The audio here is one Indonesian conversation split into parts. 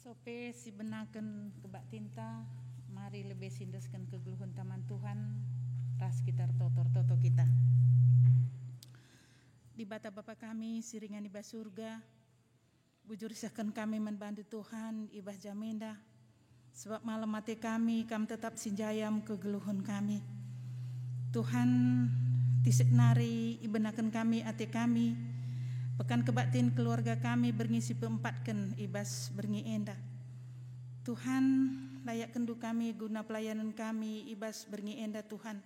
Sope si benaken kebak tinta, mari lebih sindeskan kegeluhan taman Tuhan, ras kita toto kita. Di bata Bapa kami, siringan ibah surga, bujur isahkan kami membantu Tuhan, ibah jamenda, sebab malam mati kami, kam tetap sinjayam kegeluhan kami. Tuhan, tisik nari ibenakan kami, ate kami, pekan kebaktin keluarga kami berngi peempatkan ibas berngi endah. Tuhan layak kendu kami guna pelayanan kami ibas berngi endah Tuhan.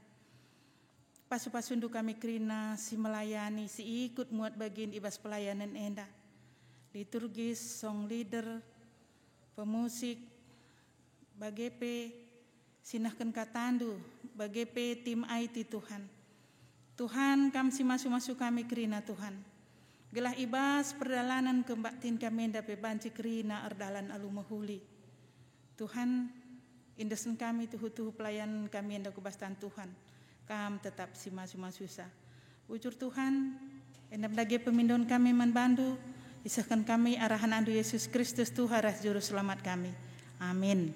Pasu-pasundu kami kerina si melayani si ikut muat bagian ibas pelayanan endah. Liturgis, song leader, pemusik, bagepe, sinahkan katandu, bagepe tim IT Tuhan. Tuhan kam si masu-masu kami kerina Tuhan. Gelah ibas perdalanan kembaktin kami dapat banci kerina erdalan alu mahuli. Tuhan, indesen kami tuhu-tuhu pelayan kami yang kubastan Tuhan. Kam tetap si masu-masusa. Ujur Tuhan, endap dagi pemindon kami membantu. Isahkan kami arahan andu Yesus Kristus Tuhan ras juru selamat kami. Amin.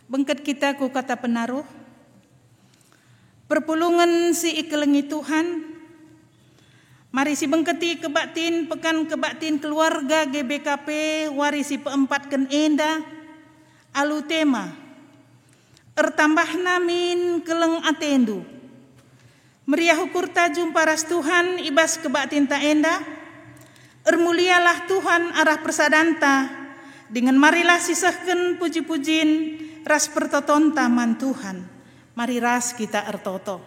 Bengket kita ku kata penaruh, perpulungan si ikelengi Tuhan, mari si bengketi kebaktin pekan kebaktin keluarga GBKP warisi peempatkan enda, alu tema, ertambah namin keleng atendu, meriah ukur tajum paras Tuhan ibas kebaktin ta enda, ermulialah Tuhan arah persadanta, dengan marilah sisahkan puji-pujin, ras pertoton taman Tuhan, mari ras kita ertoto.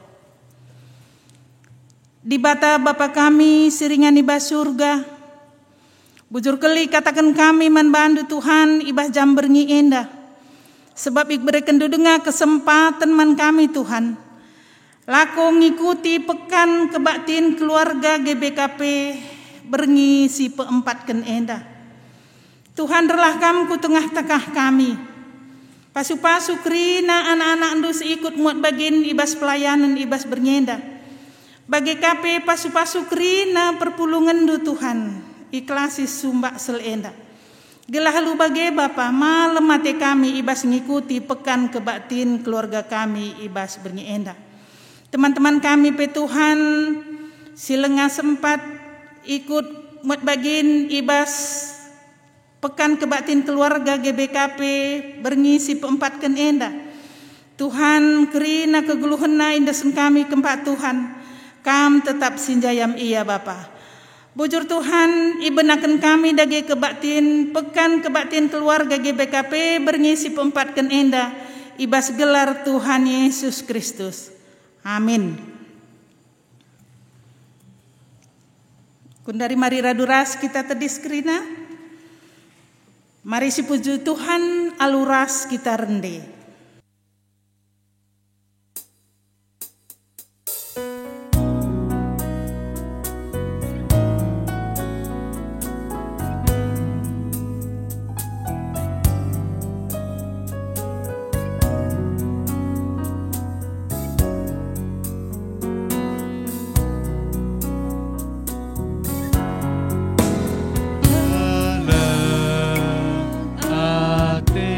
Di bata Bapa kami, siringan ibah surga, bujur keli katakan kami membantu Tuhan, ibah jam berngi endah, sebab berikan dudenga kesempatan man kami Tuhan, lako ngikuti pekan kebaktin keluarga GBKP, berngi si peempatkan endah. Tuhan relah kamu ku tengah tekah kami, pasu-pasu kerina anak-anak endus ikut muat bagian ibas pelayanan ibas bernyenda. Bagi KP pasu-pasu kerina perpulungan du Tuhan. Ikhlasi sumbak selenda. Gelah lu bagi Bapa malam mati kami ibas ngikuti pekan kebaktin keluarga kami ibas bernyenda. Teman-teman kami pe Tuhan silengah sempat ikut muat bagian ibas pekan kebaktin keluarga GBKP berngi peempatkan enda. Tuhan kerina kegeluhena indesen kami kempat Tuhan. Kam tetap sinjayam iya Bapa. Bujur Tuhan ibenakan kami dagi kebaktin pekan kebaktin keluarga GBKP berngi peempatkan enda. Ibas gelar Tuhan Yesus Kristus. Amin. Kundari mari raduras kita tedis kerina. Mari si puji Tuhan aluras kita rende. Ate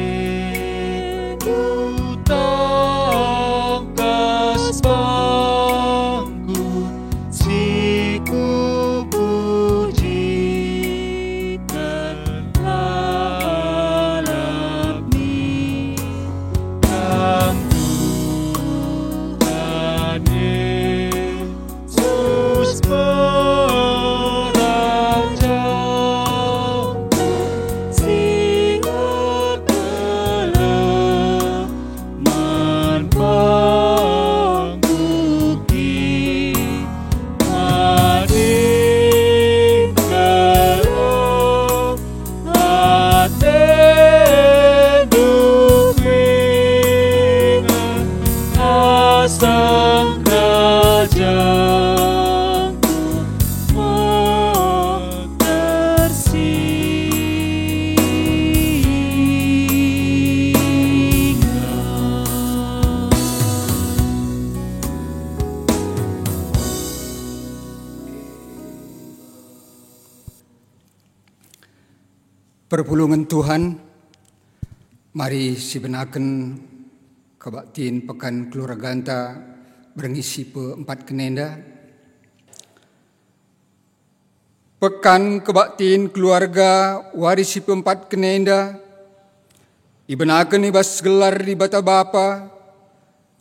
Perpulungan Tuhan, mari sibenaken kebaktiin pekan keluarganta berngisi pe-4 kenenda. Pekan kebaktiin keluarga warisi pe-4 kenenda, ibenaken ibas gelar di bata Bapa,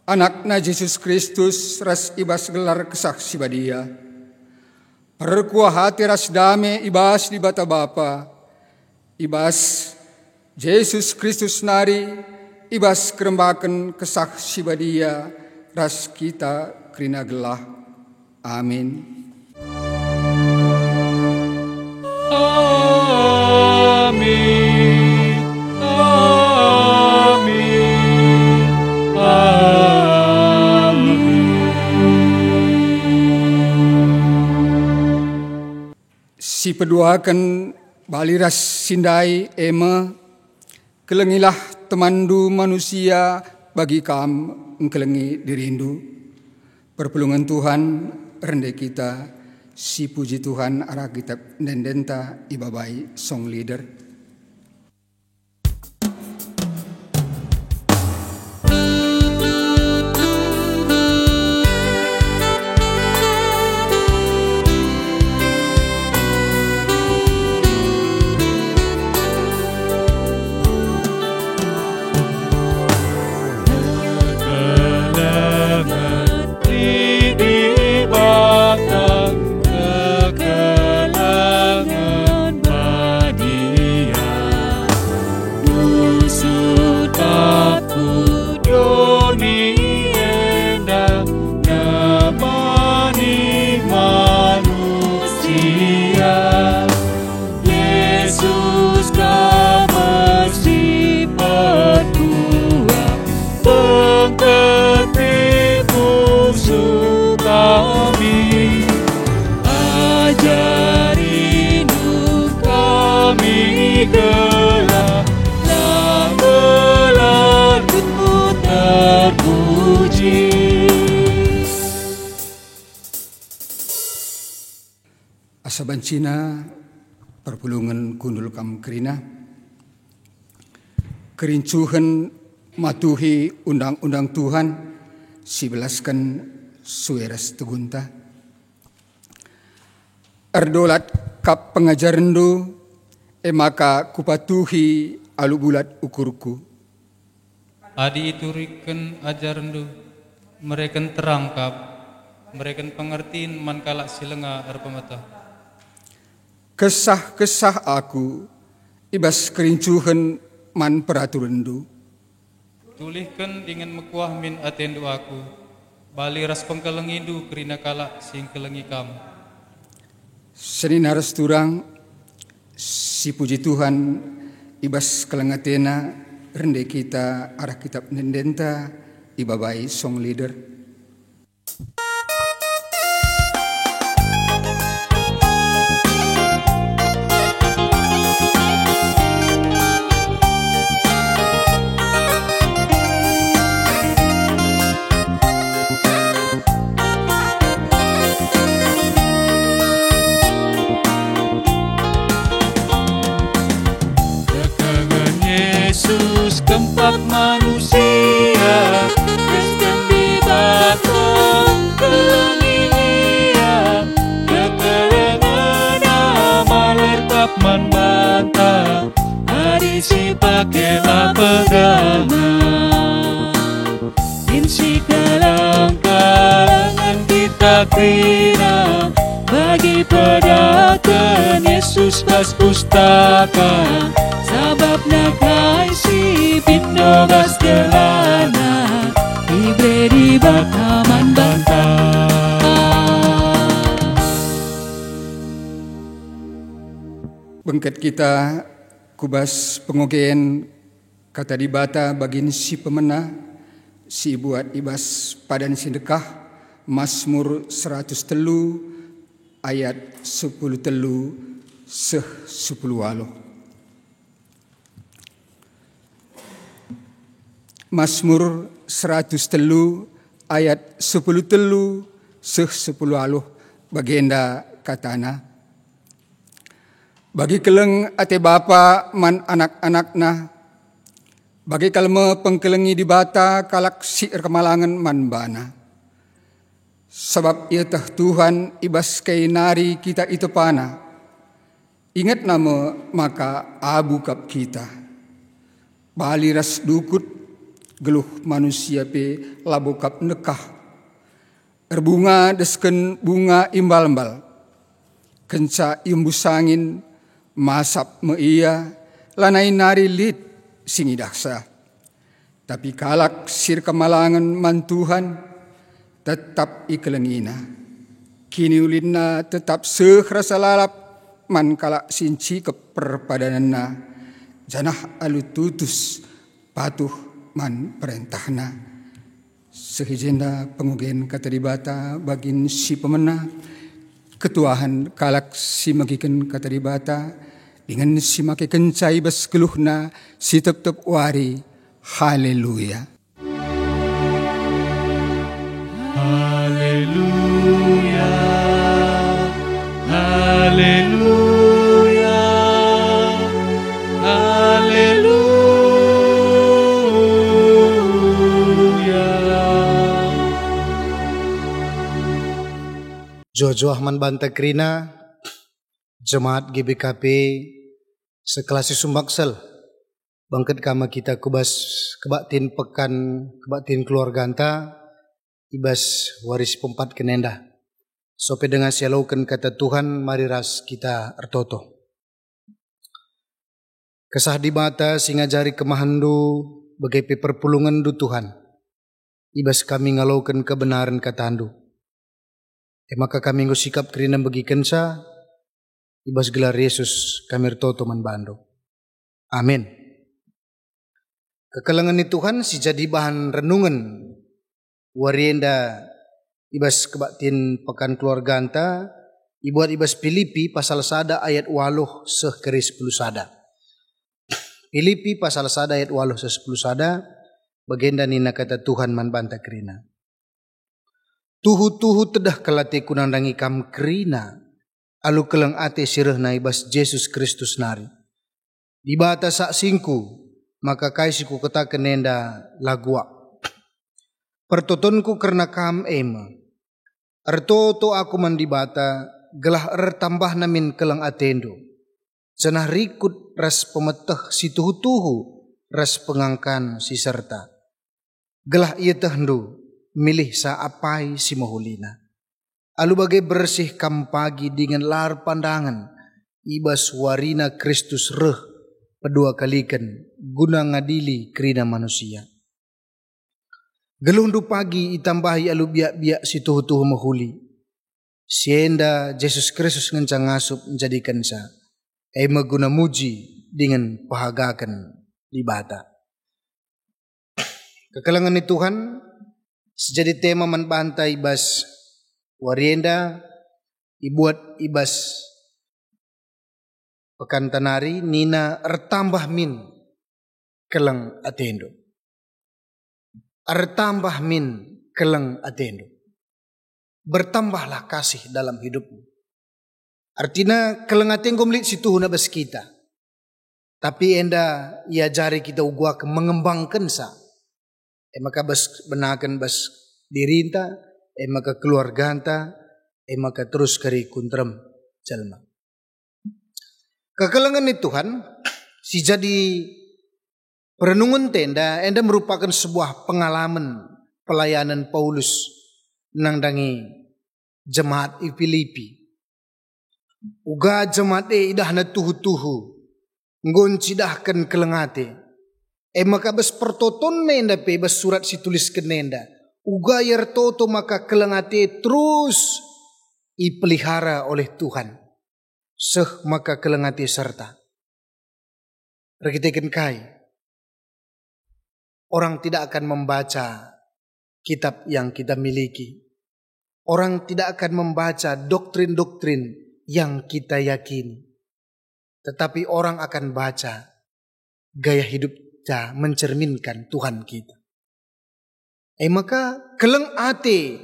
anakna Yesus Kristus ras ibas gelar kesaksi badia. Perkuah hati ras dame ibas di bata Bapa, ibas Yesus Kristus nari, ibas kerembaken kesaksi badia, ras kita kerina gelah. Amin. Amin. Amin. Amin. Si peduakan baliras sindai ema, kelengilah temandu manusia bagi kam engkelengi dirindu. Perpulungan Tuhan rendah kita, si puji Tuhan arah kitab nendenta ibabai song leader. Asabancina perpulungan kundul kam kerina, kerincuhan matuhi undang-undang Tuhan, sibelaskan sueras tegunta. Erdolat kap pengajarandu, maka kupatuhi alu bulat ukurku. Adi ituriken ajarandu, mereka terangkap, mereka pengertiin mankalak silenga erpemata. Kesah-kesah aku, ibas kerincuhan man peraturandu. Tulihkan dengan mekuah min atendu aku, bali ras pengkelengidu kerina kalak sing kelengi kamu. Senin harus turang, si puji Tuhan, ibas kelengatena, rendah kita arah kitab nendenta, ibabai song leader. Keempat manusia, Kristen di batang kelengia, kekelengan malerkap man bantah, hari si pakailah pegangan, insi kalang-kalangan kita krina, bagi pedakan Yesus kas pustaka, sabab nakai si pindo gas gelana, ibre di bataman bantah. Bengket kita kubas pengogean kata di bata bagin si pemena, si buat ibas padan sindekah, Mazmur 103 ayat 10 telu seh 10 aloh. Mazmur 103 ayat 10 telu seh 10 aloh bagenda katana. Bagi keleng ate bapa man anak-anakna, bagi kalme pengkelengi di bata kalak si'er kemalangan man bana. Sebab ia tah Tuhan ibas kay nari kita itu pana. Ingat nama maka abu kap kita. Bali ras dukut geluh manusia pe labu kap nekah. Erbunga desken bunga imbal-imbal. Kenca imbus angin masap me iya lanai nari lit singi daksa. Tapi kalak sir kemalangan man Tuhan tetap ikelengina. Kini ulinna tetap sehrasa lalap man kalak sinci keperpadanana. Janah alu tutus patuh man perintahna. Sehijenda pengugen kataribata bagin si pemena. Ketuahan kalak si magiken kataribata. Dengan si make kencai bas keluhna si tep-tep wari. Haleluya. Haleluya. Haleluya. Haleluya. Jojo Ahman Banta Krina, Jemaat GBKP Sekelasi Sumbaksel, bangket kama kita kubas kebaktin pekan kebaktin keluarga anta, ibas waris pempat kenenda. Sope dengan sialaukan kata Tuhan, mari ras kita ertoto. Kesah di mata singa jari kemahandu, bagai perpulungan du Tuhan. Ibas kami ngalaukan kebenaran kata handu. Maka kami ngusikap kerina bagi kensa, ibas gelar Yesus kami ertoto manbando. Amin. Kekelengan ni Tuhan si jadi bahan renungan warienda ibas kebaktin pekan keluarga anta, ibuat ibas Filipi pasal sada ayat 8 seh keri 10 sada. Filipi pasal sada ayat 8 seh 10 sada, bagenda nina kata Tuhan man banta kerina. Tuhu-tuhu tedah kelate kunandangi kam kerina, alu keleng ate sireh na ibas Yesus Kristus nari. Di bata sak singku, maka kaisiku kata kenenda lagua. Pertotonku karena kam ema. Ertoto aku mandibata, gelah tambah namin keleng atendo. Cenah rikut ras pemeteh si tuhu-tuhu, ras pengangkan si serta. Gelah ia tehndu, milih sa apai si mahulina. Alu bagai bersih kam pagi dengan lar pandangan, ibas warina Kristus reh, pedua kalikan, guna ngadili kerina manusia. Gelundu pagi itambahi alu biak-biak si tuhu-tuhu mahuli. Sienda Yesus Kristus ngencang ngasup menjadikan sa. Ema guna muji dengan pahagakan di bata. Kekelangan ni Tuhan, sejadi tema manbanta ibas warienda, ibuat ibas pekan tanari, nina ertambah min keleng atendo. Ertambah min keleng atendo. Bertambahlah kasih dalam hidupmu. Artinya keleng atendo melit si Tuhan abas kita. Tapi enda ia jari kita ugua ke mengembangkan sa. Maka bas benakan bas dirinta, maka keluarga anta, maka terus kari kuntrem jalma. Kekelengan ni Tuhan, si jadi perenungan tenda, enda merupakan sebuah pengalaman pelayanan Paulus nangdangi jemaat i Filipi. Uga jemaat idah na tuhu-tuhu, ngoncidahkan kelengate. Maka bas pertoton nenda pe bas surat si tulis kenenda. Uga yer toto maka kelengate terus ipelihara oleh Tuhan. Seh maka kelengate serta. Rekitekan kai. Orang tidak akan membaca kitab yang kita miliki. Orang tidak akan membaca doktrin-doktrin yang kita yakini. Tetapi orang akan baca gaya hidup kita mencerminkan Tuhan kita. Maka keleng ate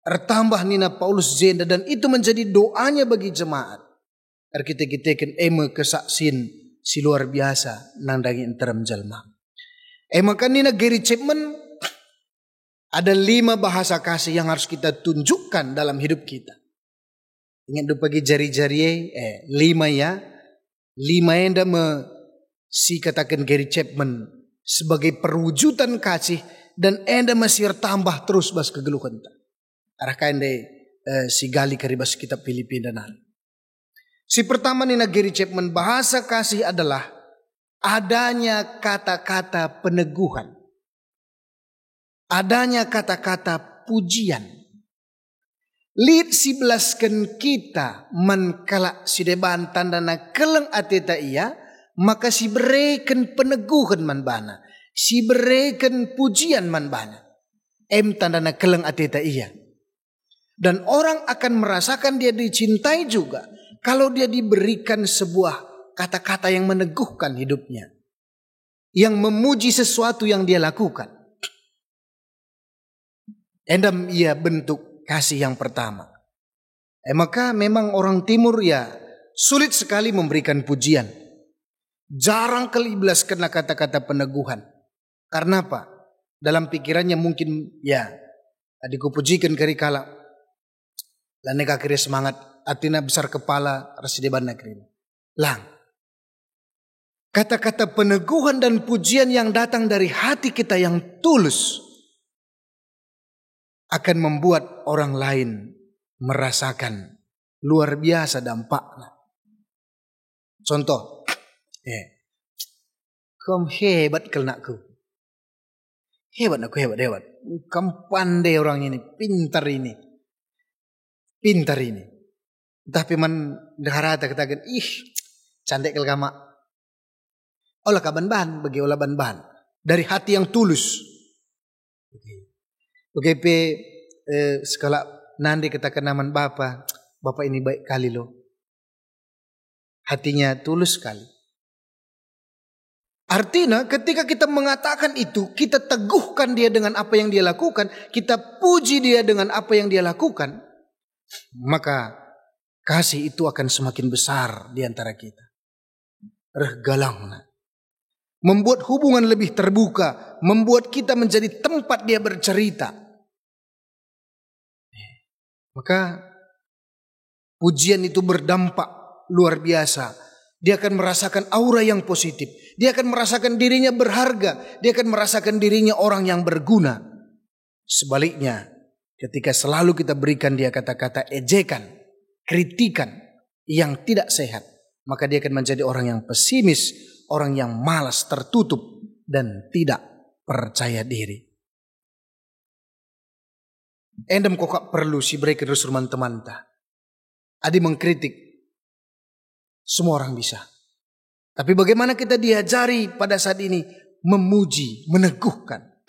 ertambah nina Paulus zenda, dan itu menjadi doanya bagi jemaat. Arkite-kiteken ema kesaksin si luar biasa nandangi interam jalma. Kan nina Gary Chapman ada 5 bahasa kasih yang harus kita tunjukkan dalam hidup kita. Ingat do pagi jari-jari 5 ya. 5 enda si katakan Gary Chapman sebagai perwujudan kasih dan enda masih tambah terus bas kegeluhan ta. Arahkan si gali karibas kitab Filipina dan si pertama nina Gary Chapman bahasa kasih adalah adanya kata-kata peneguhan. Adanya kata-kata pujian. Lid si belaskan kita mankala si deban tandana keleng ateta ia, maka si berikan peneguhan man bana, si berikan pujian man bana. Tandana keleng ateta ia. Dan orang akan merasakan dia dicintai juga kalau dia diberikan sebuah kata-kata yang meneguhkan hidupnya, yang memuji sesuatu yang dia lakukan. Endam ia bentuk kasih yang pertama. Maka memang orang timur ya sulit sekali memberikan pujian. Jarang kali belas kena kata-kata peneguhan. Karena apa? Dalam pikirannya mungkin ya adikku pujikan kari kala. Laneka kiri semangat. Atina besar kepala rasideban negeri. Lang. Kata-kata peneguhan dan pujian yang datang dari hati kita yang tulus akan membuat orang lain merasakan luar biasa dampaknya. Contoh, kamu hebat kelnakku. Hebat aku, hebat. Kamu pandai orang ini, pintar ini. Tapi man daharata katakan, cantik kel kama. Olah kaban-bahan, bagi olah ban-bahan. Dari hati yang tulus. Oke, sekala nandi katakan naman Bapak ini baik kali loh. Hatinya tulus sekali. Artinya ketika kita mengatakan itu, kita teguhkan dia dengan apa yang dia lakukan, kita puji dia dengan apa yang dia lakukan, maka kasih itu akan semakin besar di antara kita. Galang. Membuat hubungan lebih terbuka, membuat kita menjadi tempat dia bercerita. Maka pujian itu berdampak luar biasa. Dia akan merasakan aura yang positif. Dia akan merasakan dirinya berharga. Dia akan merasakan dirinya orang yang berguna. Sebaliknya, ketika selalu kita berikan dia kata-kata ejekan, kritikan yang tidak sehat, maka dia akan menjadi orang yang pesimis, orang yang malas, tertutup, dan tidak percaya diri. Endem kokak perlu si mereka terus teman ta. Adi mengkritik, semua orang bisa. Tapi bagaimana kita diajari pada saat ini memuji, meneguhkan.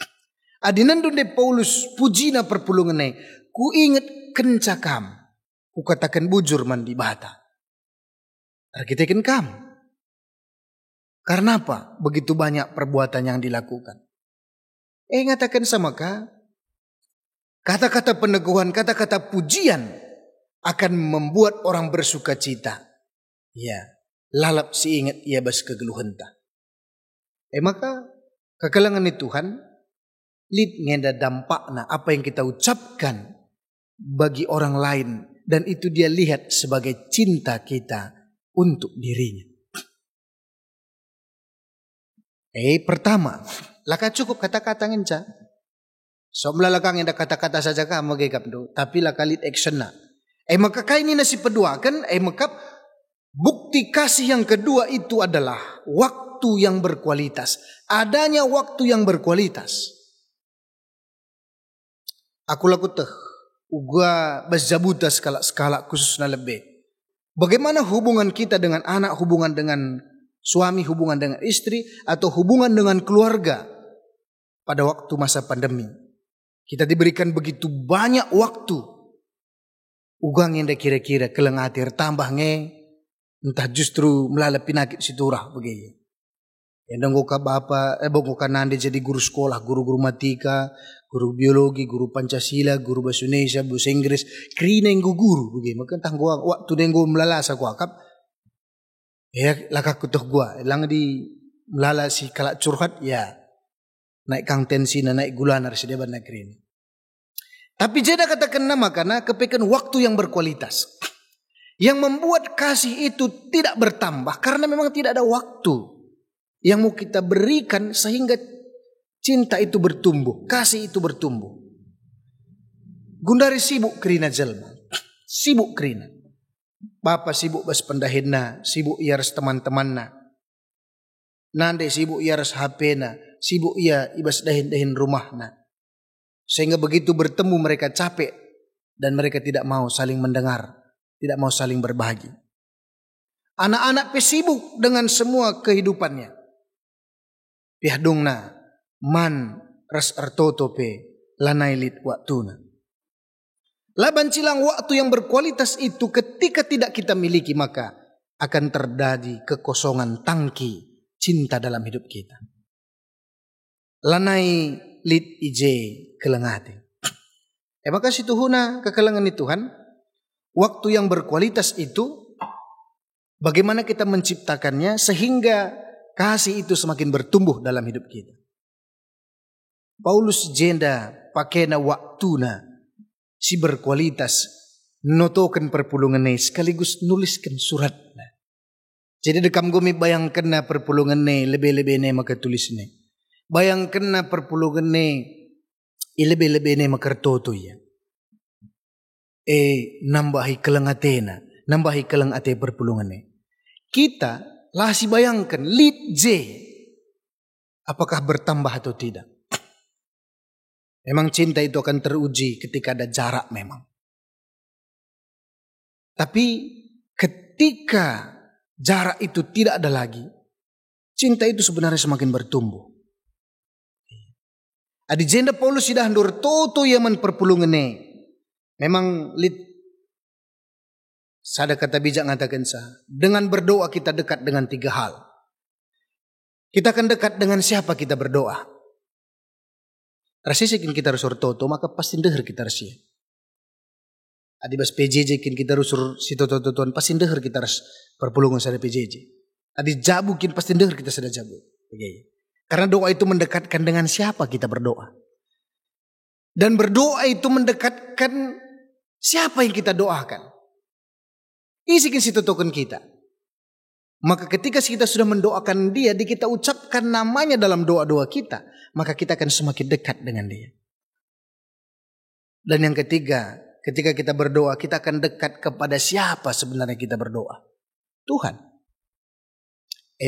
Adi nandun de Paulus pujina perpulunganai, ku ingat kencakam, ku katakan bujur mandi bata. Arkiteken kam. Karena apa? Begitu banyak perbuatan yang dilakukan. Ngatakan sama ka? Kata-kata peneguhan, kata-kata pujian akan membuat orang bersuka cita. Ya, lalap si ingat ia bas kegeluhan ta. Maka kekelangan ni Tuhan, lid ngenda dampakna apa yang kita ucapkan bagi orang lain, dan itu dia lihat sebagai cinta kita untuk dirinya. Pertama, laka cukup kata-kata ngenca. Somla lakang yang kata-kata saja ka magigap do, tapi laka lead action na. Maka kaini na si pedua kan, maka bukti kasih yang kedua itu adalah waktu yang berkualitas. Adanya waktu yang berkualitas. Aku laku teh, uga basjabuta skala khusus na lebih. Bagaimana hubungan kita dengan anak, hubungan dengan suami, hubungan dengan istri, atau hubungan dengan keluarga pada waktu masa pandemi. Kita diberikan begitu banyak waktu. Ugang yang kira-kira kelengatir tambah entah justru melalui penyakit siturah begitu. Yang ka bapa, ka nande jadi guru sekolah, guru matika, guru biologi, guru Pancasila, guru bahasa Indonesia, bahasa Inggris, krina yang guru begitu. Maka tangguh waktu yang melalasa ku akap, Ya laka kutuh gua, lang di melala si kalak curhat ya. Naik kang tensi na naik gula nar si deban negeri ini. Tapi jeda katakan nama karena kepekan waktu yang berkualitas. Yang membuat kasih itu tidak bertambah karena memang tidak ada waktu yang mau kita berikan sehingga cinta itu bertumbuh, kasih itu bertumbuh. Gundari sibuk kerina jelma, sibuk kerina. Bapa sibuk bas pendahina, sibuk iaras teman-temanna. Nande sibuk iaras HP-na, sibuk ia ibas dahin-dahin rumahna. Sehingga begitu bertemu mereka capek dan mereka tidak mau saling mendengar, tidak mau saling berbagi. Anak-anak pe sibuk dengan semua kehidupannya. Pihdungna man ras artoto pe lanailit waktuna. Laban cilang waktu yang berkualitas itu ketika tidak kita miliki maka akan terjadi kekosongan tangki cinta dalam hidup kita. Lanai lit ije kelengati. Maka situ huna kekelengan itu Tuhan. Waktu yang berkualitas itu bagaimana kita menciptakannya sehingga kasih itu semakin bertumbuh dalam hidup kita. Paulus jenda pakena waktuna si berkualitas notokan perpulungannya sekaligus nuliskan surat. Jadi dekam gumi bayangkan na perpulungan ne lebih-lebih ne maka tulis ne. Bayangkan na perpulungan ne lebih-lebih ne maka toto ya. Nambahi kelengatena, nambahi kelengate perpulungan ne. Kita lah si bayangkan lit J apakah bertambah atau tidak. Memang cinta itu akan teruji ketika ada jarak memang. Tapi ketika jarak itu tidak ada lagi, cinta itu sebenarnya semakin bertumbuh. Adi jenda Paulus sudah handur toto yaman perpulungane. Memang lit sada kata bijak ngatakan sah. Dengan berdoa kita dekat dengan 3 hal. Kita akan dekat dengan siapa kita berdoa. Rasisikin kita rusur toto maka pasti deher kita rasia. Adi bas PJJ kin kita rusur si toto-totoan pasti deher kita ras perpulungan sada PJJ. Adi jabu kin pasti deher kita sada jabu. Karena doa itu mendekatkan dengan siapa kita berdoa. Dan berdoa itu mendekatkan siapa yang kita doakan. Isikin si totokan kita. Maka ketika kita sudah mendoakan dia, kita ucapkan namanya dalam doa-doa kita, maka kita akan semakin dekat dengan dia. Dan yang ketiga, ketika kita berdoa, kita akan dekat kepada siapa sebenarnya kita berdoa? Tuhan.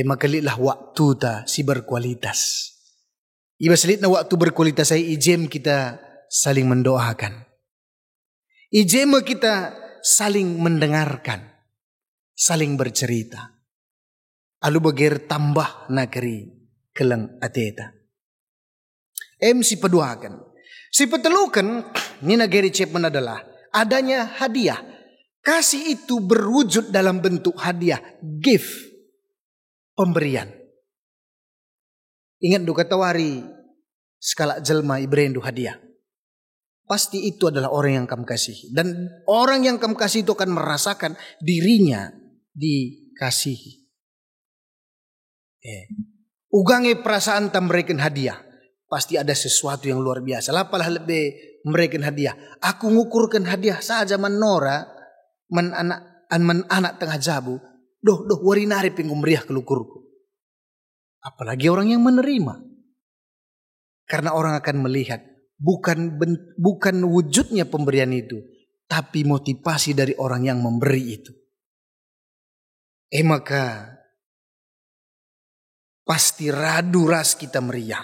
Maka lihatlah waktu ta si berkualitas. Iba selit na waktu berkualitas saya ijem kita saling mendoakan. Ijem kita saling mendengarkan, saling bercerita. Alu bagir tambah nakeri keleng ateta. Si peduakan. Si petelukan ni nageri cepman adalah adanya hadiah. Kasih itu berwujud dalam bentuk hadiah, gift, pemberian. Ingat duka tawari skala jelma ibrendu hadiah. Pasti itu adalah orang yang kamu kasihi. Dan orang yang kamu kasih itu akan merasakan dirinya dikasihi. Ugangi perasaan tam memberikan hadiah. Pasti ada sesuatu yang luar biasa. Lapalah lebih memberikan hadiah. Aku ngukurkan hadiah saja menora. Man anak tengah jabu. Doh warinari penggumriah kelukurku. Apalagi orang yang menerima. Karena orang akan melihat. Bukan wujudnya pemberian itu. Tapi motivasi dari orang yang memberi itu. Maka pasti radu ras kita meriah.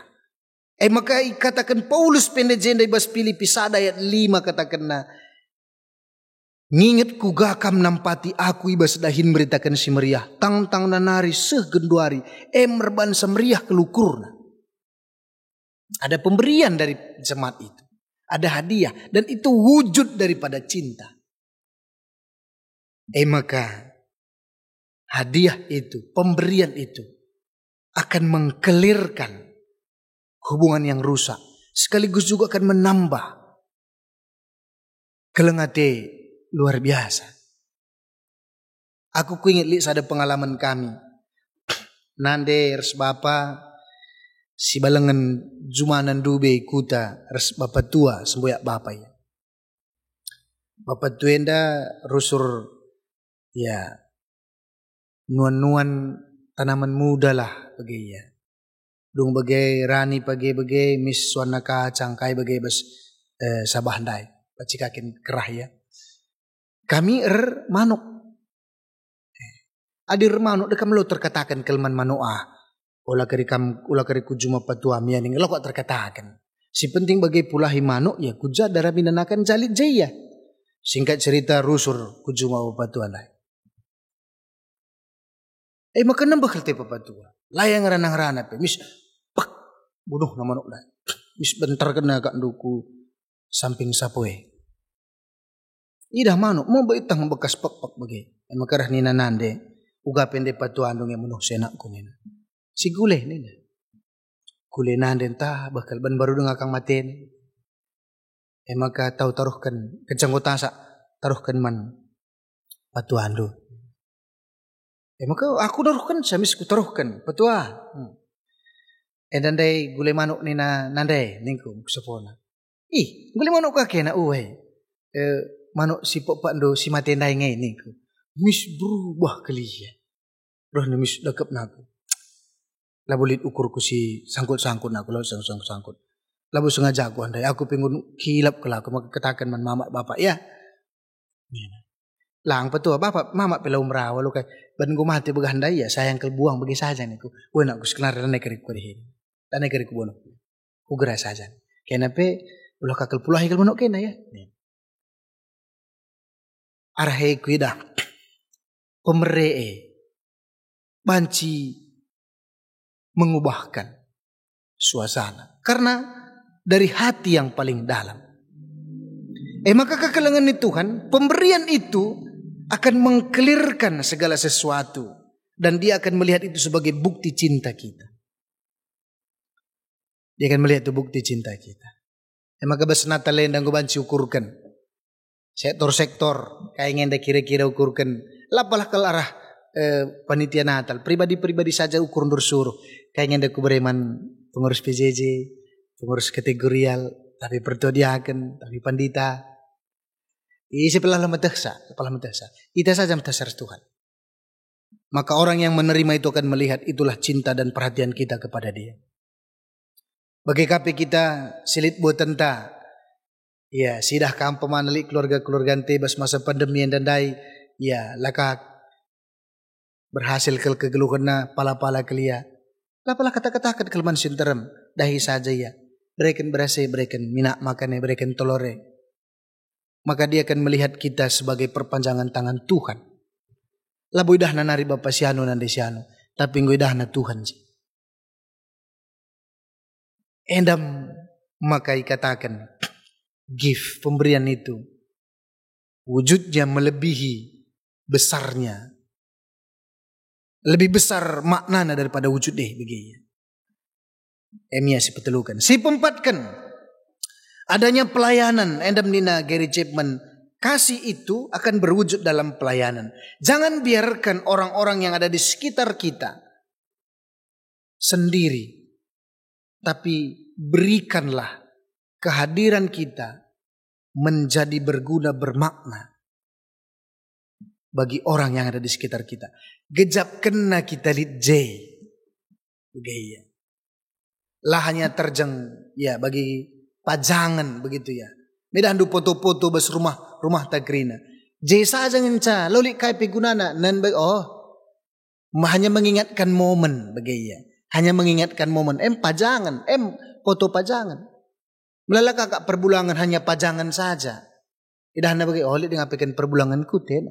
Maka katakan Paulus pendejenda ibas Filipi sada ayat 5 katakan na. Nginget ku gakam nampati aku ibas dahin beritakan si meriah. Tang nanari segenduari. Merban semeriah kelukurna. Ada pemberian dari jemaat itu. Ada hadiah. Dan itu wujud daripada cinta. Maka hadiah itu, pemberian itu akan mengkelirkan hubungan yang rusak. Sekaligus juga akan menambah kelengate luar biasa. Aku kuingat li sada pengalaman kami. Nande res bapa si balengan jumanan dube kuta res bapa tua semboyak bapa ya. Bapa tuenda rusur ya nuan-nuan tanaman muda lah bagi ya. Dung bagai rani bagai mis warna cangkai bagai bas sabah ndai bacikakin kerah ya. Kami manuk. Adir manuk dekam lo terkatakan kelman manoa. Ulah kari kujuma patua mianing lo kok terkatakan. Si penting bagi pulahi manuk ya kuja darah binanakan jalit jaya. Singkat cerita rusur kujuma patua ndai. Maka nambah kelte papatua. Layang ranang-rana pe mis pak bunuh na manuk ndai. Mis bentar kena kak duku samping sapoe. Idah manuk mau baitang bekas pak bagi. Maka rah nina nande uga pende patua andung yang menuh senak kunina. Si gule nina. Gule nande entah bakal ban baru dengan kang maten. Maka tahu taruhkan kencang tasak taruhkan man patua andu. Maka aku taruhkan samis ku taruhkan patua. Nandai gule manuk nina nandai ningku sepona. Gule manuk kakena uwe. Manuk si pak ndo si matendai ngai ningku. Mis berubah keliya. Roh mis dekep naku. Labu lit ukurku si sangkut-sangkut naku lalu sangkut-sangkut. Labu sengaja aku andai aku pengen kilap kelaku maka katakan man mama bapak ya. Lang petua bapak mama pelau merawa lu kai ban gu mati begandai ya sayang kel buang bagi saja niku. Wena aku sekenar dan nekeriku dihin. Dan nekeriku bono. Ku gerak saja. Kenape ulah kakal pulah ikal bono kena ya. Arahai kuidah pemeree banci mengubahkan suasana karena dari hati yang paling dalam. Maka kekalangan Tuhan pemberian itu akan mengkelirkan segala sesuatu dan dia akan melihat itu sebagai bukti cinta kita. Dia akan melihat itu bukti cinta kita. Maka besnata lendang gue banci ukurkan sektor-sektor kayak ngenda kira-kira ukurkan lapalah ke arah panitia Natal pribadi-pribadi saja ukur suruh kayak ngenda ku bereman pengurus PJJ pengurus kategorial tapi pertodiakan tapi pandita isi pelah metesa kita saja metasar Tuhan maka orang yang menerima itu akan melihat itulah cinta dan perhatian kita kepada dia bagi kape kita silit buat tenta. Ya, sidah kampa manali keluarga-keluarga tebas masa pandemi dan dai. Ya, laka berhasil kegeluhan na pala-pala kelia. Lapalah kata-kata kelman sinterem. Dahi saja ya. Berikan berase, berikan minak makannya, berikan tolore. Maka dia akan melihat kita sebagai perpanjangan tangan Tuhan. Labu idah na nari Bapak siano nande siano. Tapi idah na Tuhan sih. Endam maka ikatakan. Gift pemberian itu wujudnya melebihi besarnya lebih besar maknanya daripada wujud begini. Emia si petelukan si pempatkan adanya pelayanan endam nina Gary Chapman kasih itu akan berwujud dalam pelayanan. Jangan biarkan orang-orang yang ada di sekitar kita sendiri tapi berikanlah kehadiran kita menjadi berguna bermakna bagi orang yang ada di sekitar kita. Gejap kena kita lihat begaya. Lah hanya terjang ya bagi pajangan begitu ya. Medan du foto-foto bas rumah tagrina. Saja ngenca loli kai pegunana nan hanya mengingatkan momen begaya. Hanya mengingatkan momen pajangan foto pajangan. Melala kakak perbulangan hanya pajangan saja. Tidak hanya bagi oleh dengan pekan perbulangan kuten.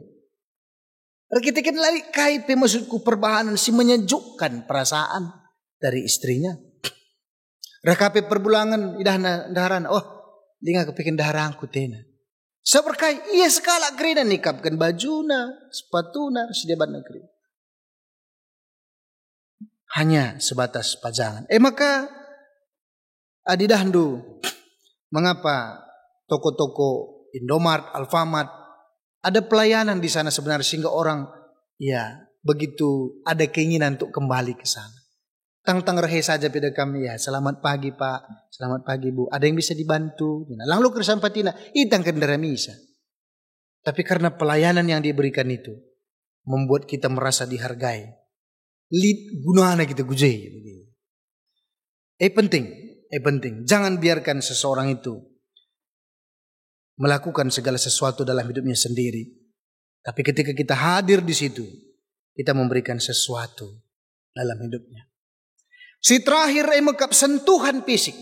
Kita kan lari kai maksudku perbahanan si menyejukkan perasaan dari istrinya. Rakape perbulangan idah na daharan dia kepikin daharan kuten. Seberkai iya sekala gerina nikapkan bajuna, sepatuna, sedebat negeri. Hanya sebatas pajangan. Maka adidahandu. Mengapa toko-toko Indomart, Alfamart ada pelayanan di sana sebenarnya sehingga orang ya begitu ada keinginan untuk kembali ke sana. Tang rehe saja pada kami, ya selamat pagi Pak, selamat pagi Bu, ada yang bisa dibantu? Lalu kersampatina, itang kendara misa. Tapi karena pelayanan yang diberikan itu membuat kita merasa dihargai. Lid gunana kita gujai. Penting. Jangan biarkan seseorang itu melakukan segala sesuatu dalam hidupnya sendiri. Tapi ketika kita hadir di situ, kita memberikan sesuatu dalam hidupnya. Si terakhir mekap sentuhan fisik.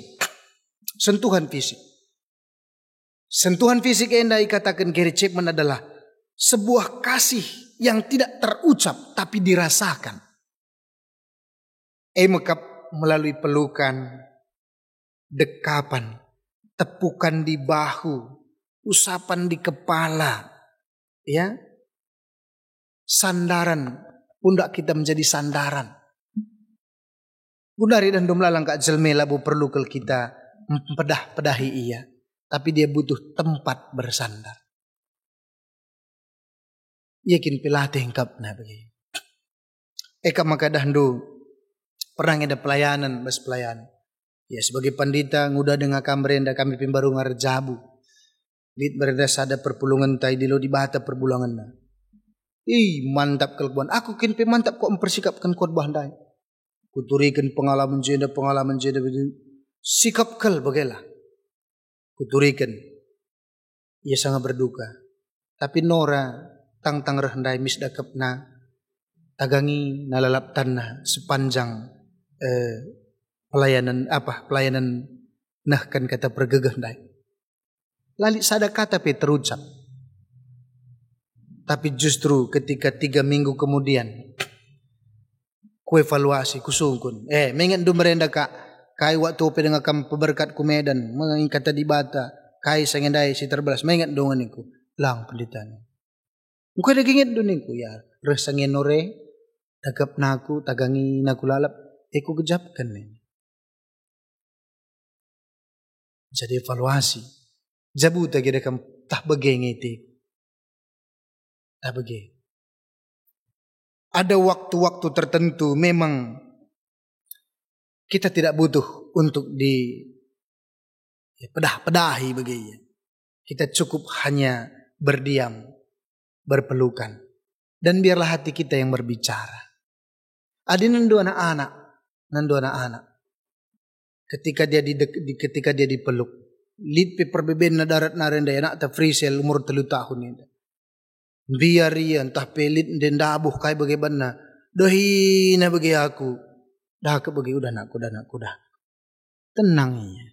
Sentuhan fisik. Sentuhan fisik yang dikatakan Gary Chapman adalah sebuah kasih yang tidak terucap tapi dirasakan. Mekap melalui pelukan, dekapan, tepukan di bahu, usapan di kepala, ya, sandaran, pundak kita menjadi sandaran. Gundari dan domlalang kak jelmela bu perlu ke kita mempedah-pedahi ia, tapi dia butuh tempat bersandar. Yakin pelatih engkap na bagi. Eka maka dahdu pernah ada pelayanan, bas pelayanan. Ya sebagai pandita nguda dengan kamrenda kami pimbaru ngarjabu. Dit berada sada perpulungan tai dilo di bata perbulangan na. Mantap kelbuan. Aku kin pe mantap kok mempersikapkan khotbah dai. Kuturikan pengalaman jeda sikap kel bagailah. Kuturikan. Ia sangat berduka. Tapi Nora tang rendai misdakap na tagangi nalalap tanah sepanjang pelayanan nahkan kata pergegah dai. Lali sada kata pe terucap. Tapi justru ketika 3 minggu kemudian ku evaluasi kusungkun. Mengen du merenda kak kai waktu pe dengan kam peberkat ku Medan mengen kata di bata kai sangendai si terbelas mengen dongan niku lang pendetanya. Muka ada gingit do niku ya resangen nore dagap naku tagangi naku lalap ku gejapkan nih. Jadi evaluasi jabu ta gede kam tah begengeti. Tah bege. Ada waktu-waktu tertentu memang kita tidak butuh untuk pedah-pedahi begitu. Kita cukup hanya berdiam, berpelukan. Dan biarlah hati kita yang berbicara. Ada nandu anak-anak. Ketika dia dipeluk, lid pe perbeben na darat na renda anak ta frisel umur 3 tahun ini. Biar ia entah pelit dan dabuh kai bagaimana dohi na bagi aku dah ke bagi udah nak tenang ya.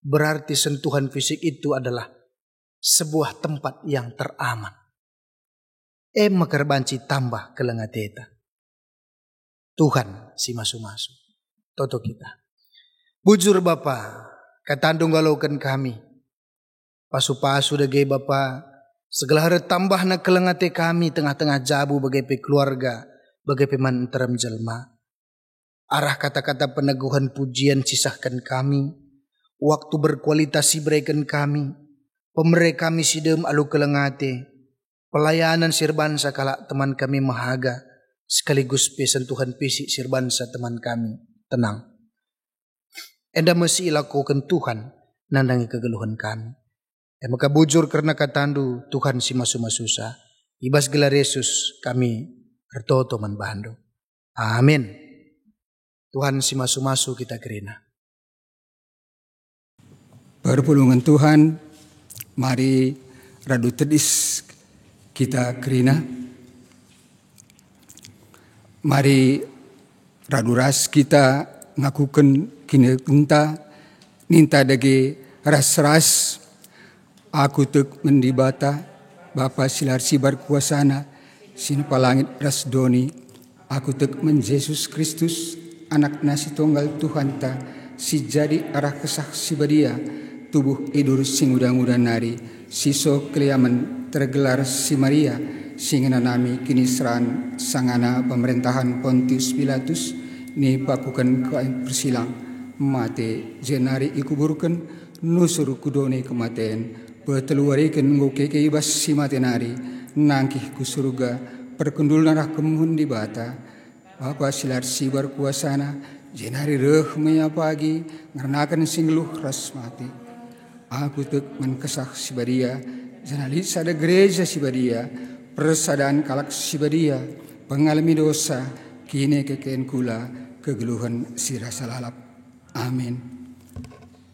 Berarti sentuhan fisik itu adalah sebuah tempat yang teraman. Makar banci tambah kelengateta Tuhan si masu-masu toto kita bujur Bapa katandung galaukan kami pasu-pasu dage Bapa. Segala hari tambah na kelengate kami tengah-tengah jabu bagai keluarga, bagai pemanteram jelma. Arah kata-kata peneguhan pujian sisahkan kami. Waktu berkualitas berikan kami. Pemerek kami sidem alu kelengate. Pelayanan sirbansa kala teman kami mahaga. Sekaligus pesentuhan fisik sirbansa teman kami. Tenang. Enda mesti lakukan Tuhan nandangi kegeluhan kami. Maka bujur karena katandu Tuhan si masu-masusa. Ibas gelar Yesus kami ertoto manbando. Amin. Tuhan si masu-masu kita kerina. Perpulungan Tuhan, mari radu tedis kita kerina. Mari radu ras kita ngakukan kini ninta dagi ras-ras. Aku tek mendibata Bapa silar sibar kuasana sinpa langit rasdoni. Aku tek men Yesus Kristus anak nasi tunggal Tuhan ta si jadi arah kesah si badia tubuh idur sing udang-udang nari siso keliaman tergelar si Maria singena nami kini seran sangana pemerintahan Pontius Pilatus ni pakukan ke persilang mate jenari ikuburkan nusur kudone kematian. Beteluarikan ngokeke ibas si matenari nangkih ku surga perkundul narah kemun di bata Bapa silar sibar kuasana jenari reh maya pagi ngernakan singluh rasmati aku tek menkesah sibadia jenali sada gereja sibadia persadaan kalak sibadia pengalami dosa kini kekeen kula kegeluhan sirah salalap amin.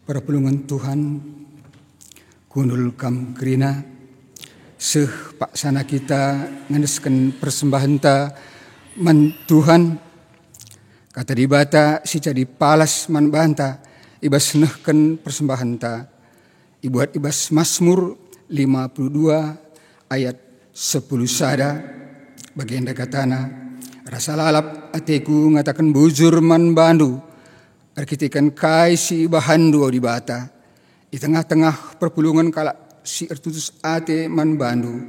Perpulungan Tuhan kundul kam kerina seh paksana kita ngendesken persembahan ta man Tuhan kata dibata si jadi palas man banta ibas nehken persembahan ta ibuat ibas Mazmur 52 ayat 10 sada bagian katana rasa lalap ateku ngatakan bujur man bandu arkitekan kai si bahandu di bata di tengah-tengah perpulungan kala si ertutus ate man bandu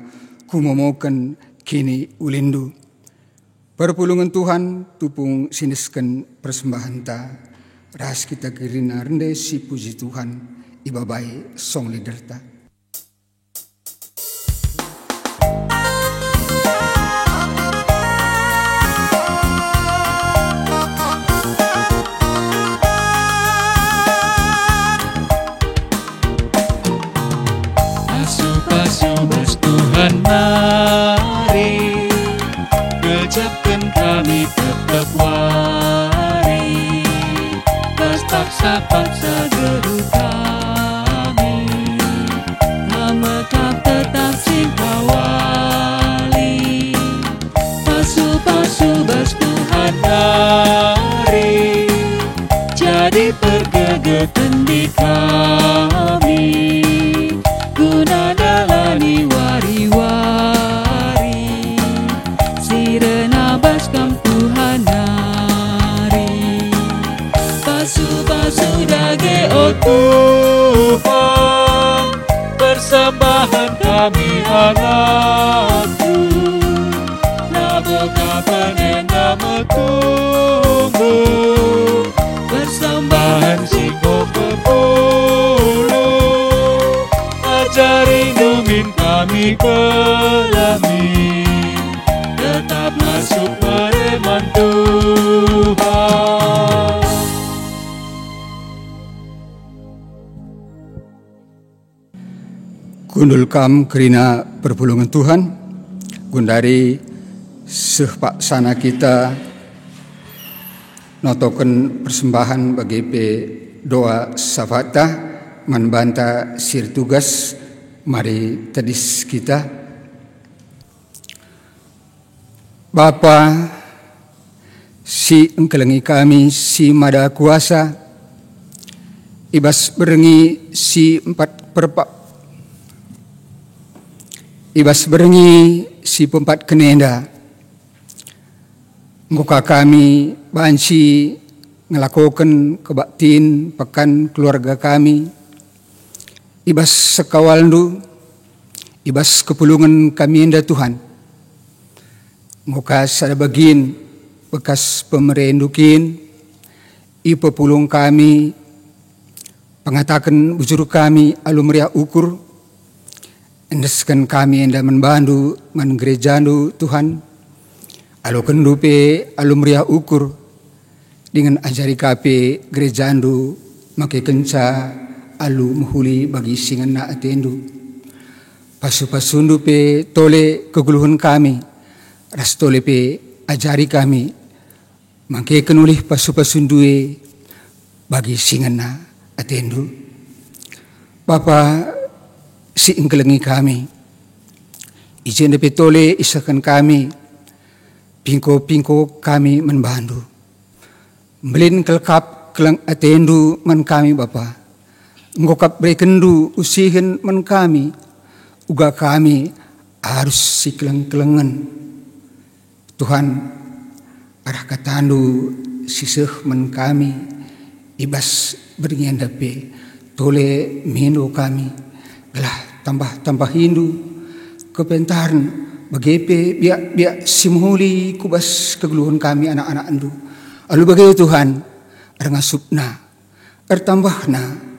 kumomoken kini ulindu perpulungan Tuhan tupung sinisken persembahan ta ras kita kirina rende si puji Tuhan ibabai song liderta. Pasu-pasu Tuhan mari gejapkan kami tetap wari pas paksa-paksa geru kami Hamekap tetap singkawali pasu-pasu Tuhan mari jadi pergegeten di kami guna dalani wari-wari sirena baskam Tuhan nari pasu-pasu dage o Tuhan persembahan kami anakku naboga penenda metunggu persembahan singgo kepuluh ajari numin kami kelami tetap masuk pereman Tuhan. Gundul kam kerina perpulungan Tuhan gundari sehpak sana kita notoken persembahan bagi doa safata manbanta sir tugas mari tedis kita Bapa si engkelengi kami si mada kuasa ibas berengi si ibas berengi si pempat kenenda muka kami banci ngelakukan kebaktin pekan keluarga kami ibas sekawaldu ibas kepulungan kami enda Tuhan muka sada bagin bekas pemerendukin ipepulung kami pengatakan bujur kami alumria ukur endeskan kami enda menbandu man gerejandu Tuhan alu kendupe alumria ukur dengan ajari kape gerejandu make kenca alu muhuli bagi singan na atendu pasu-pasundu pe tole keguluhan kami ras tole pe ajari kami make kenulih pasu-pasundue bagi singan na atendu Bapa si engkelengi kami ijen pe tole isakan kami pingko-pingko kami menbandu melin kelkap kelang atendu man kami Bapa ngokap brekendu usihin man kami uga kami harus si keleng-kelengan Tuhan arah katandu siseh man kami ibas beringan dape tole mendo kami gelah tambah hindu kepentaran bagepe biak simhuli kubas kegeluhan kami anak-anak andu alu bagai Tuhan arngasupna ertambahna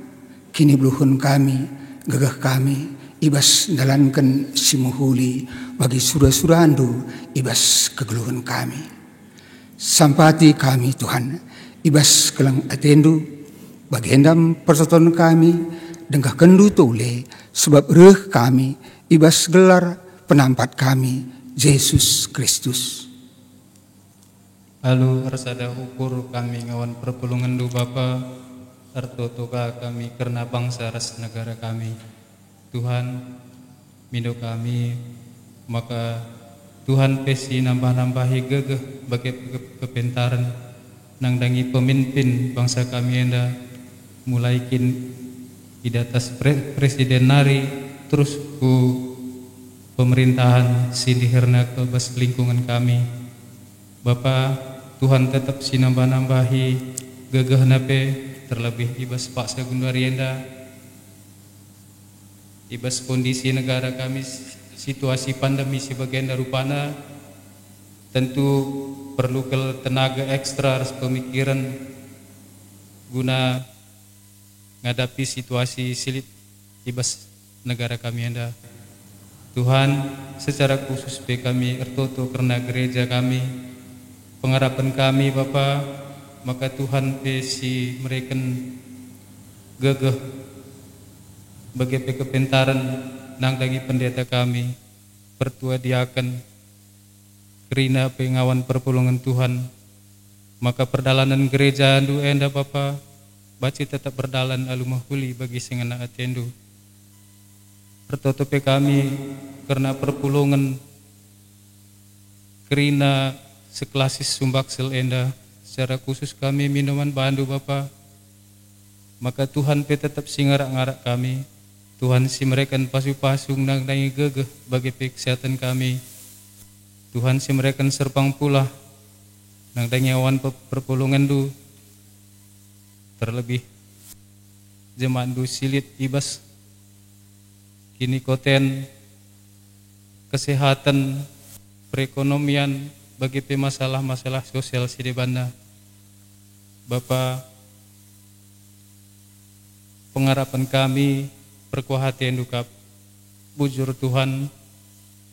kini bluhun kami gagah kami ibas dalankan simuhuli bagi surah-surandu ibas kegeluhan kami. Sampati kami Tuhan, ibas kelang atendu bagi hendam persoton kami dengkah kendu tole sebab reh kami ibas gelar penampat kami Yesus Kristus. Lalu rasada ukur kami ngawan perpulungan du Bapa tertutuka kami karena bangsa ras negara kami. Tuhan mindo kami maka Tuhan pesi nambah-nambahi gegeh bagi kepintaran nang dangi pemimpin bangsa kami enda mulai di atas presiden nari terus ku pemerintahan sini herna ke bas lingkungan kami. Bapa Tuhan tetap sinambah-nambahi gegeh nape terlebih ibas Pak Sagundari enda ibas kondisi negara kami situasi pandemi sebagian darupana tentu perlu tenaga ekstra harus pemikiran guna menghadapi situasi sulit ibas negara kami anda. Tuhan secara khusus kami ertoto karena gereja kami pengharapan kami Bapa maka Tuhan pesi mereka gegeh bagi kepintaran nang dagi pendeta kami pertua diakan kerina pengawan perpulungan Tuhan maka perdalanan gereja andu enda Bapa baci tetap berdalan alumahuli bagi singana atendu pertotope kami karena perpulungan kerina seklasis sumbaksel enda secara khusus kami minuman bandu Bapa maka Tuhan pe tetap singarak-ngarak kami Tuhan si mereka pasu-pasung nang dangi gegeh bagi kesehatan kami Tuhan si mereka serpang pula nang dangi awan perpulungan du terlebih jemaat du silit ibas kini koten kesehatan perekonomian bagi masalah-masalah sosial sidebana Bapa pengharapan kami perkuhatian dukap bujur Tuhan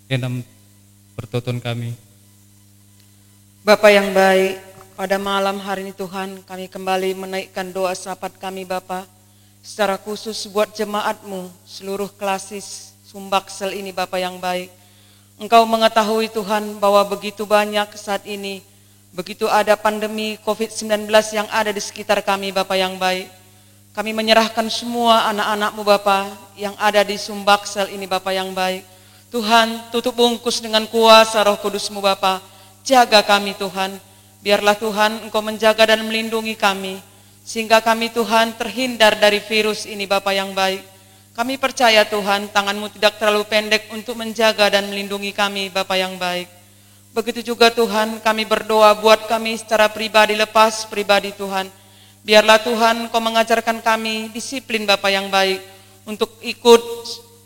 enam pertoton kami. Bapa yang baik, pada malam hari ini Tuhan kami kembali menaikkan doa syafaat kami Bapa secara khusus buat jemaat-Mu seluruh klasis Sumbaksel ini Bapa yang baik. Engkau mengetahui Tuhan bahwa begitu banyak saat ini begitu ada pandemi COVID-19 yang ada di sekitar kami Bapa yang baik. Kami menyerahkan semua anak-anak-Mu Bapa yang ada di Sumbaksel ini Bapa yang baik. Tuhan tutup bungkus dengan kuasa Roh Kudus-Mu Bapa. Jaga kami Tuhan. Biarlah Tuhan Engkau menjaga dan melindungi kami. Sehingga kami Tuhan terhindar dari virus ini Bapa yang baik. Kami percaya Tuhan tangan-Mu tidak terlalu pendek untuk menjaga dan melindungi kami Bapa yang baik. Begitu juga Tuhan kami berdoa buat kami secara pribadi lepas pribadi Tuhan. Biarlah Tuhan Kau mengajarkan kami disiplin Bapa yang baik untuk ikut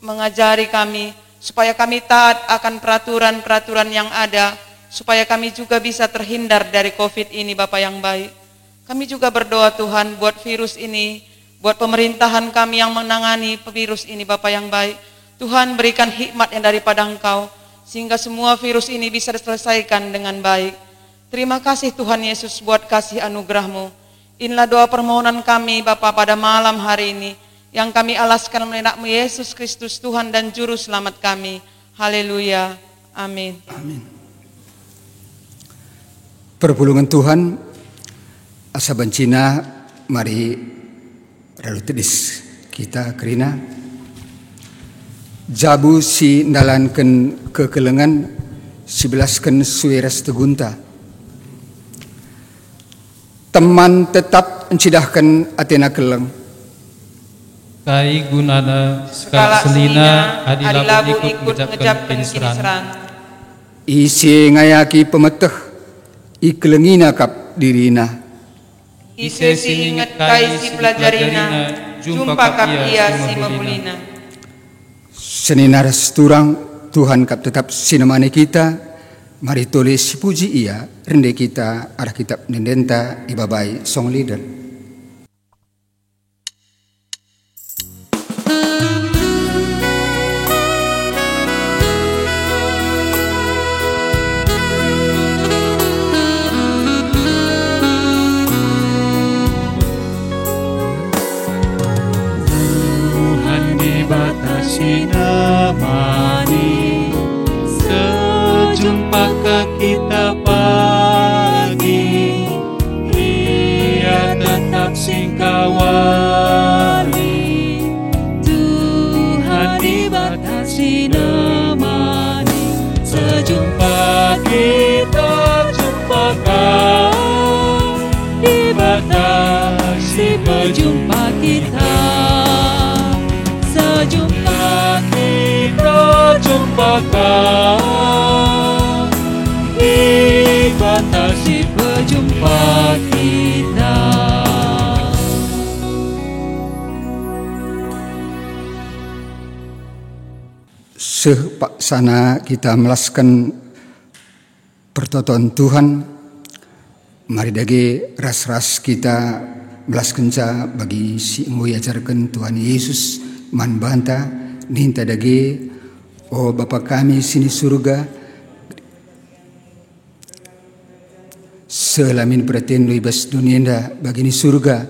mengajari kami supaya kami taat akan peraturan-peraturan yang ada supaya kami juga bisa terhindar dari COVID ini Bapa yang baik. Kami juga berdoa Tuhan buat virus ini, buat pemerintahan kami yang menangani virus ini Bapa yang baik. Tuhan berikan hikmat yang daripada Engkau sehingga semua virus ini bisa diselesaikan dengan baik. Terima kasih Tuhan Yesus buat kasih anugerah-Mu. Inilah doa permohonan kami Bapa pada malam hari ini yang kami alaskan melalui nama Yesus Kristus Tuhan dan Juru Selamat kami. Haleluya. Amin. Amin. Perpulungan Tuhan asa bencina mari lalu tedis kita kerina jabu si ndalankan kekelengan 11 suweras tegunta teman tetap encidahkan atena keleng kai gunana skala selina adilabu ikut ngejapkan kiniseran isi ngayaki pemeteh ikelengina kap dirina ise si inget kai si pelajarina jumpa kap ia si memulina seninaras turang Tuhan kap tetap sinemane kita mari tulis si puji ia rende kita arah kitab nendenta ibabai song leader. berjumpa kita, sejumpa kita jumpakan, dibatasi berjumpa kita. Sepaksana kita melaskan pertoton Tuhan, mari dage ras-ras kita melaskan ca bagi si ngoi ajarkan Tuhan Yesus man banta ninta dage oh Bapa kami sini surga, selamin perhatian ibas dunia bagi ni surga,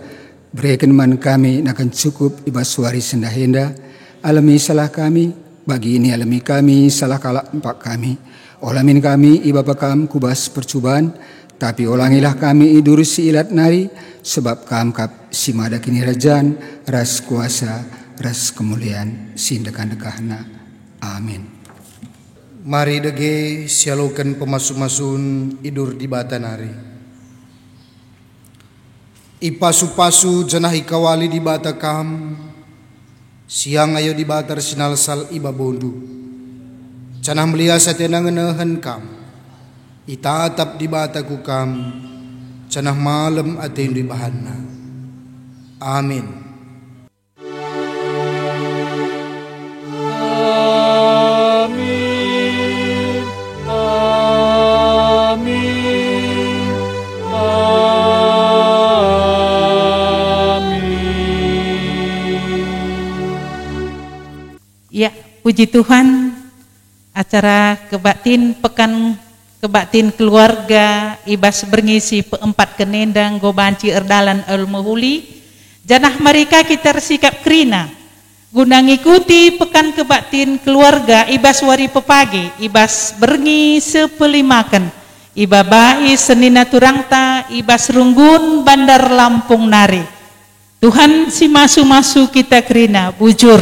berikan man kami nakan cukup ibas waris sendahenda, alami salah kami bagi ini alami kami salah kalak empat kami, olamin kami ibaba kam kubas percubaan, tapi ulangilah kami idur si ilat nari, sebab kam kap si mada kini rajan, ras kuasa, ras kemuliaan, sindekan-dekahna. Amin. Mari dege sialokan pemasu-masun idur di bata nari. Ipasu-pasu janah ikawali di bata kam, siang ayo di batar sinalsal iba bondu. Canah melia satenangenahan kam, itatap di bataku kam, canah malam aten di bahanna. Amin. Amin. Amin. Ya, puji Tuhan, acara kebaktin pekan kebaktin keluarga ibas berngisi peempat kenendang gobanci erdalan al-muhuli, janah mereka kita sikap kerina guna ngikuti pekan kebaktin keluarga ibas wari pepagi ibas berngi sepelimakan ibabai senina turangta ibas runggun bandar Lampung nari. Tuhan si masu-masu kita kerina bujur.